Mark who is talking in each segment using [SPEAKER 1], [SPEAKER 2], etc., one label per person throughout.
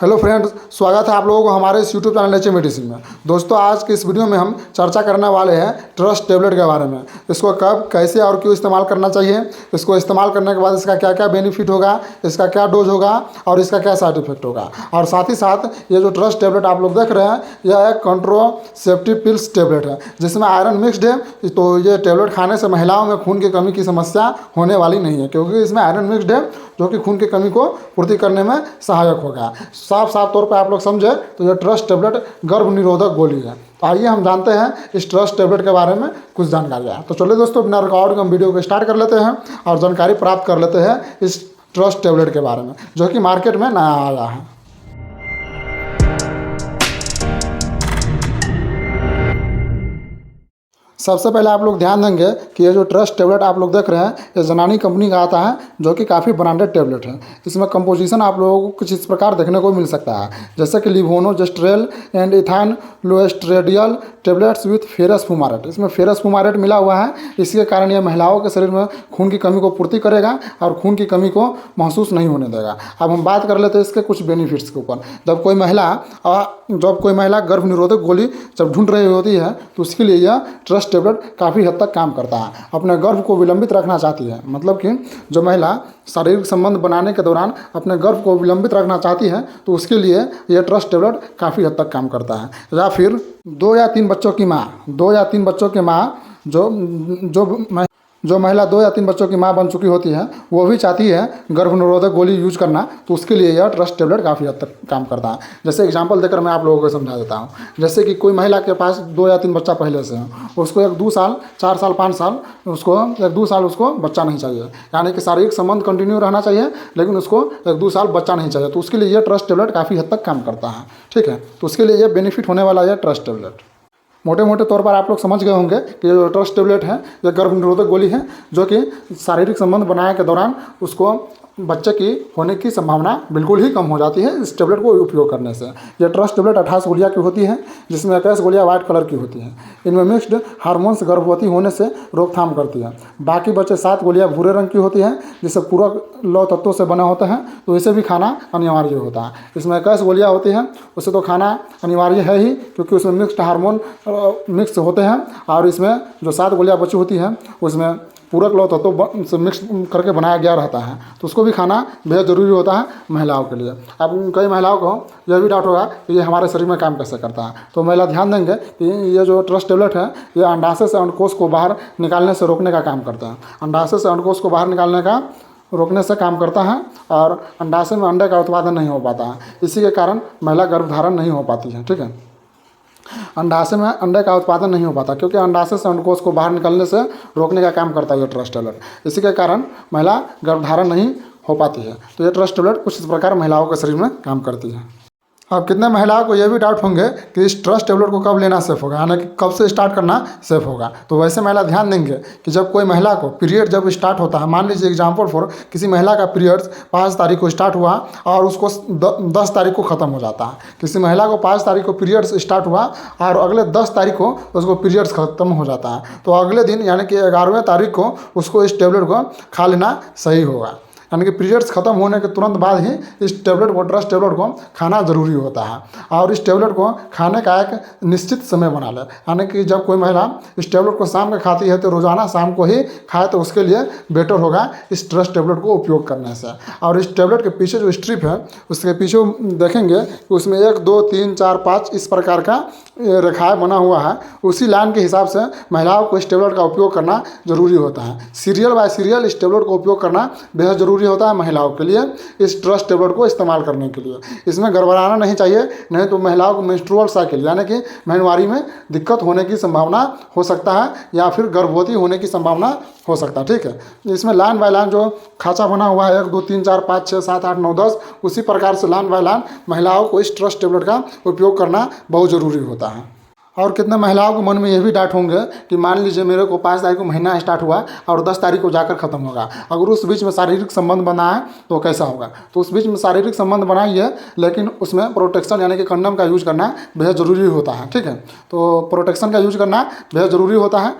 [SPEAKER 1] Hello friends, स्वागत है आप लोगों को हमारे इस यूट्यूब चैनल एच मेडिसिन में। दोस्तों, आज के इस वीडियो में हम चर्चा करने वाले हैं ट्रस्ट टेबलेट के बारे में। इसको कब, कैसे और क्यों इस्तेमाल करना चाहिए, इसको इस्तेमाल करने के बाद इसका क्या क्या बेनिफिट होगा, इसका क्या डोज होगा और इसका क्या साइड इफेक्ट होगा। और साथ ही साथ ये जो ट्रस्ट टेबलेट आप लोग देख रहे हैं, यह एक कॉन्ट्रासेप्टिव पिल्स टेबलेट है जिसमें आयरन मिक्सड है। तो ये टेबलेट खाने से महिलाओं में खून की कमी की समस्या होने वाली नहीं है, क्योंकि इसमें आयरन मिक्सड है जो कि खून की कमी को पूर्ति करने में सहायक होगा। साफ तौर पर आप लोग समझे तो यह ट्रस्ट टेबलेट गर्भ निरोधक गोली है। तो आइए हम जानते हैं इस ट्रस्ट टेबलेट के बारे में कुछ जानकारियाँ। तो चलिए दोस्तों, बिना रिकॉर्ड हम वीडियो को स्टार्ट कर लेते हैं और जानकारी प्राप्त कर लेते हैं इस ट्रस्ट टेबलेट के बारे में, जो कि मार्केट में नया आया है। सबसे पहले आप लोग ध्यान देंगे कि ये जो ट्रस्ट टेबलेट आप लोग देख रहे हैं, ये जनानी कंपनी का आता है, जो कि काफ़ी ब्रांडेड टेबलेट है। इसमें कंपोजिशन आप लोगों को कुछ इस प्रकार देखने को मिल सकता है, जैसे कि levonorgestrel and ethinyl estradiol tablets with ferrous fumarate. इसमें फेरस फुमारेट मिला हुआ है, इसके कारण यह महिलाओं के शरीर में खून की कमी को पूर्ति करेगा और खून की कमी को महसूस नहीं होने देगा। अब हम बात कर लेते हैं इसके कुछ बेनिफिट्स के ऊपर। जब कोई महिला गर्भ निरोधक गोली जब ढूंढ रही होती है, तो उसके लिए यह ट्रस्ट टेबलेट काफ़ी हद तक काम करता है। अपने गर्भ को विलंबित रखना चाहती है, मतलब कि जो महिला शारीरिक संबंध बनाने के दौरान अपने गर्भ को विलंबित रखना चाहती है, तो उसके लिए यह ट्रस्ट टेबलेट काफ़ी हद तक काम करता है। या फिर 2 या 3 बच्चों की माँ जो महिला 2 या 3 बच्चों की माँ बन चुकी होती है, वो भी चाहती है गर्भ निरोधक गोली यूज करना, तो उसके लिए यह ट्रस्ट टेबलेट काफ़ी हद तक काम करता है। जैसे एग्जांपल देकर मैं आप लोगों को समझा देता हूँ। जैसे कि कोई महिला के पास 2 या 3 बच्चा पहले से है, उसको 1-2 साल, 4 साल, 5 साल, उसको 1-2 साल उसको बच्चा नहीं चाहिए, यानी कि शारीरिक संबंध कंटिन्यू रहना चाहिए, लेकिन उसको 1-2 साल बच्चा नहीं चाहिए, तो उसके लिए यह ट्रस्ट टेबलेट काफ़ी हद तक काम करता है। ठीक है, तो उसके लिए यह बेनिफिट होने वाला है ट्रस्ट टेबलेट। मोटे तौर पर आप लोग समझ गए होंगे कि जो ट्रस्ट टेबलेट है, यह गर्भ निरोधक गोली है, जो कि शारीरिक संबंध बनाने के दौरान उसको बच्चे की होने की संभावना बिल्कुल ही कम हो जाती है इस टेबलेट को उपयोग करने से। यह ट्रस्ट टेबलेट 28 गोलियाँ की होती है, जिसमें 21 गोलियाँ वाइट कलर की होती हैं। इनमें मिक्स्ड हार्मोन्स गर्भवती होने से रोकथाम करती है। बाकी बचे 7 गोलियाँ भूरे रंग की होती हैं, जिससे पूरक लौह तत्वों से बना होता है, तो इसे भी खाना अनिवार्य होता है। इसमें 21 गोलियाँ होती हैं, उसे तो खाना अनिवार्य है ही, क्योंकि उसमें मिक्स्ड हार्मोन मिक्स होते हैं। और इसमें जो 7 गोलियाँ बची होती हैं, उसमें पूरक लौह तत्व से मिक्स करके बनाया गया रहता है, तो उसको भी खाना बेहद ज़रूरी होता है महिलाओं के लिए। अब कई महिलाओं को यह भी डाउट होगा कि ये हमारे शरीर में काम कैसे करता है, तो महिला ध्यान देंगे कि ये जो ट्रस्ट टेबलेट है, ये अंडाशय से अंडकोश को बाहर निकालने से रोकने का काम करता है। अंडाशय से अंडकोश को बाहर निकालने का रोकने से काम करता है, और अंडाशय में अंडे का उत्पादन नहीं हो पाता है। इसी के कारण महिला गर्भधारण नहीं हो पाती है। ठीक है, अंडाशय में अंडे का उत्पादन नहीं हो पाता, क्योंकि अंडाशय से अंडकोश को बाहर निकलने से रोकने का काम करता है ये ट्रस्ट टेबलेट। इसी के कारण महिला गर्भधारण नहीं हो पाती है। तो ये ट्रस्ट टेबलेट कुछ इस प्रकार महिलाओं के शरीर में काम करती है। अब कितने महिलाओं को यह भी डाउट होंगे कि इस ट्रस्ट टेबलेट को कब लेना सेफ होगा, यानी कि कब से स्टार्ट करना सेफ होगा। तो वैसे महिला ध्यान देंगे कि जब कोई महिला को पीरियड जब स्टार्ट होता है, मान लीजिए एग्जाम्पल फॉर किसी महिला का पीरियड्स 5 तारीख को स्टार्ट हुआ और उसको 10 तारीख को ख़त्म हो जाता है। किसी महिला को 5 तारीख को पीरियड्स स्टार्ट हुआ और अगले 10 तारीख को उसको पीरियड्स ख़त्म हो जाता है, तो अगले दिन यानी कि 11वें तारीख को उसको इस टेबलेट को खा लेना सही होगा। यानी कि पीरियड्स खत्म होने के तुरंत बाद ही इस टेबलेट को, ट्रस्ट टेबलेट को खाना ज़रूरी होता है। और इस टेबलेट को खाने का एक निश्चित समय बना ले, यानी कि जब कोई महिला इस टेबलेट को शाम में खाती है, तो रोज़ाना शाम को ही खाए, तो उसके लिए बेटर होगा इस ट्रस्ट टेबलेट को उपयोग करने से। और इस टेबलेट के पीछे जो स्ट्रिप है, उसके पीछे देखेंगे कि उसमें 1, 2, 3, 4, 5 इस प्रकार का रेखाएँ बना हुआ है। उसी लाइन के हिसाब से महिलाओं को इस टेबलेट का उपयोग करना ज़रूरी होता है। सीरियल बाय सीरियल इस टेबलेट को उपयोग करना बेहद ज़रूरी होता है महिलाओं के लिए, इस ट्रस्ट टेबलेट को इस्तेमाल करने के लिए। इसमें गड़बड़ाना नहीं चाहिए, नहीं तो महिलाओं को मेंस्ट्रुअल साइकिल यानी कि माहवारी में दिक्कत होने की संभावना हो सकता है, या फिर गर्भवती होने की संभावना हो सकता है। ठीक है, इसमें लाइन बाय लाइन जो खांचा बना हुआ है, 1, 2, 3, 4, 5, 6, 7, 8, 9, 10, उसी प्रकार से लाइन बाय लाइन महिलाओं को इस ट्रस्ट टेबलेट का उपयोग करना बहुत ज़रूरी होता है। और कितने महिलाओं के मन में ये भी डाउट होंगे कि मान लीजिए मेरे को 5 तारीख को महीना स्टार्ट हुआ और 10 तारीख को जाकर ख़त्म होगा, अगर उस बीच में शारीरिक संबंध बना है तो कैसा होगा। तो उस बीच में शारीरिक संबंध बना ही है, लेकिन उसमें प्रोटेक्शन यानी कि कंडम का यूज़ करना बेहद ज़रूरी होता है। ठीक है, तो प्रोटेक्शन का यूज करना बेहद ज़रूरी होता है,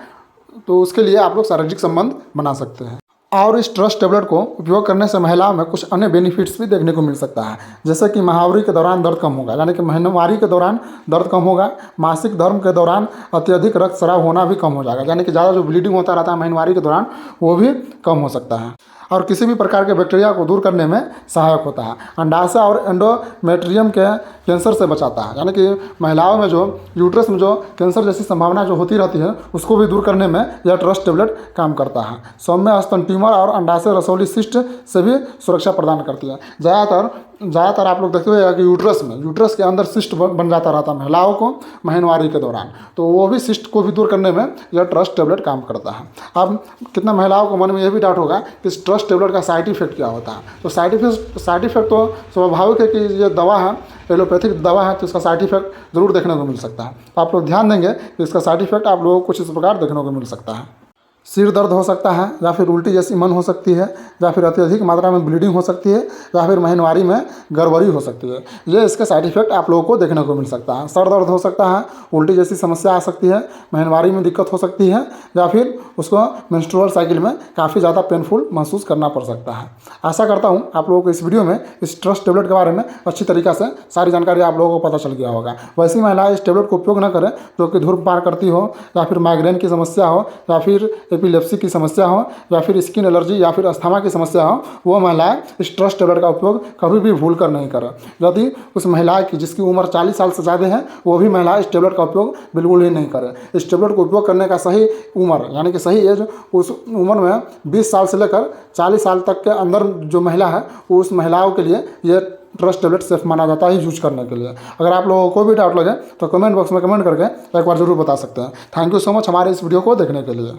[SPEAKER 1] तो उसके लिए आप लोग शारीरिक संबंध बना सकते हैं। और इस ट्रस्ट टेबलेट को उपयोग करने से महिलाओं में कुछ अन्य बेनिफिट्स भी देखने को मिल सकता है, जैसे कि महावरी के दौरान दर्द कम होगा, यानी कि महीनवारी के दौरान दर्द कम होगा। मासिक धर्म के दौरान अत्यधिक रक्तस्राव होना भी कम हो जाएगा, यानी कि ज़्यादा जो ब्लीडिंग होता रहता है महीनवारी के दौरान वो भी कम हो सकता है। और किसी भी प्रकार के बैक्टीरिया को दूर करने में सहायक होता है। अंडाशय और एंडोमेट्रियम के कैंसर से बचाता है, यानी कि महिलाओं में जो यूट्रस में जो कैंसर जैसी संभावना जो होती रहती है उसको भी दूर करने में यह ट्रस्ट टेबलेट काम करता है। सौम्य स्तन ट्यूमर और अंडाशय रसौली सिस्ट से भी सुरक्षा प्रदान करती है। ज़्यादातर आप लोग देखते हुए कि यूट्रस के अंदर सिस्ट बन जाता रहता है महिलाओं को महीनवारी के दौरान, तो वो भी सिस्ट को भी दूर करने में यह ट्रस्ट टेबलेट काम करता है। अब कितना महिलाओं को मन में यह भी डाउट होगा कि इस ट्रस्ट टेबलेट का साइड इफेक्ट क्या होता है। तो साइड इफेक्ट तो स्वाभाविक है कि ये दवा है, एलोपैथिक दवा है, तो इसका साइड इफेक्ट जरूर देखने को मिल सकता है। तो आप लोग ध्यान देंगे कि इसका साइड इफेक्ट आप लोगों को कुछ इस प्रकार देखने को मिल सकता है। सिर दर्द हो सकता है, या फिर उल्टी जैसी मन हो सकती है, या फिर अत्यधिक मात्रा में ब्लीडिंग हो सकती है, या फिर महीनवारी में गड़बड़ी हो सकती है। ये इसके साइड इफेक्ट आप लोगों को देखने को मिल सकता है। सर दर्द हो सकता है, उल्टी जैसी समस्या आ सकती है, महीनवारी में दिक्कत हो सकती है, या फिर उसको मेंस्ट्रुअल साइकिल में काफ़ी ज़्यादा पेनफुल महसूस करना पड़ सकता है। आशा करता हूँ आप लोगों को इस वीडियो में इस ट्रस्ट टेबलेट के बारे में अच्छी तरीक़े से सारी जानकारी आप लोगों को पता चल गया होगा। वैसी महिलाएं इस टेबलेट को उपयोग न करें जो कि धूम्रपान करती हो, या फिर माइग्रेन की समस्या हो, या फिर एपिलेप्सी की समस्या हो, या फिर स्किन एलर्जी या फिर अस्थमा की समस्या हो। वो महिलाएं इस ट्रस्ट टेबलेट का उपयोग कभी भी भूल कर नहीं करें। यदि उस महिला की जिसकी उम्र 40 साल से ज़्यादा है, वो भी महिला इस टेबलेट का उपयोग बिल्कुल ही नहीं करें। इस टेबलेट को उपयोग करने का सही उम्र, यानी कि सही एज, उस उम्र में 20 साल से लेकर 40 साल तक के अंदर जो महिला है उस महिलाओं के लिए ये ट्रस्ट टेबलेट सेफ माना जाता है यूज करने के लिए। अगर आप लोगों को भी डाउट लगे तो कमेंट बॉक्स में कमेंट करके एक बार जरूर बता सकते हैं। थैंक यू सो मच हमारे इस वीडियो को देखने के लिए।